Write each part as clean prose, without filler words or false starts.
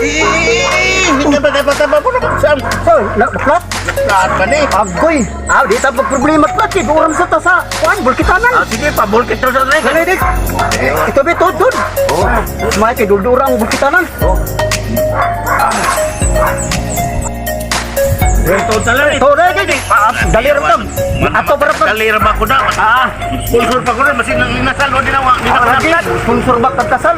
Hindi ba mo naman saan? So, na-flat? Lahat ba ni? Agoy! Di ta problema flat eh. Uram sa ta sa kuan, bulkitanan. Sige, pabulkit to sa Dali, dik. Ito ba, tudod? May kay dudurang bulkitanan. Ito talaga. Ito, dik. Dali rin tam. Ato para pa. Dali rin ba ko na? Sponsor pa ko rin. Masin ang inasal o dinawa. Lagi, sponsor ba kasal?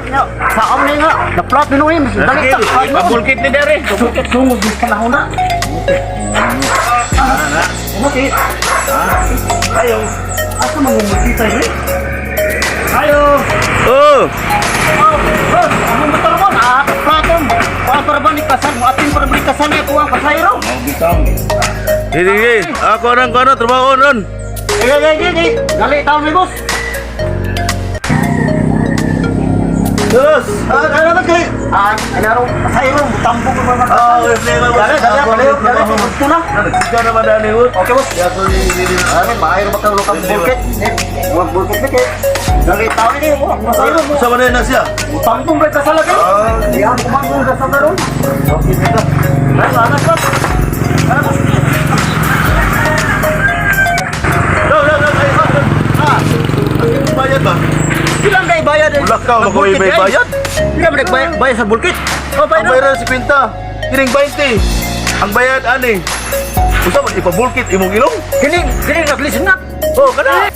Sa amni nga, na-flat minuhin. Dali ta. Pabulkit ni Dere. Bulkit sungod din ka na huna. Okay. Ayaw. Asa mangumukita yun? Ayo! Oh! Anong motor mo? Platong! Para ba ni kasal mo? Ating para ba ni kasal niya kuha kasayro? Sige. Ako nang kono. Trabaho nun. Sige. Gali, taon ni boss. Yes! Kaya naman kayo. Ano kasayro? Tampong mo naman kasal. Dali. Gusto na. Ikaw naman dali. Okay boss. Ano, maayro ba kayo kang bulkit? Huwag bulkit na kayo. Gali, taon ni mo. Masayro mo. Sa mana na siya? Tampong ba kasal lagi? Yan, kumangkong kasal na ron. Okay, dito. Ano, boss? Ano, boss? Bayad ba? Ilang kayo bayad? Ulakaw, mag-uwi may bayad? Ilang ba bayad sa bulkit? Ang bayad si Pinta. Kiring 20. Ang bayad, ani. Gusto mo, ipabulkit, imong ilong? Kini naglisin na. Oh, kana.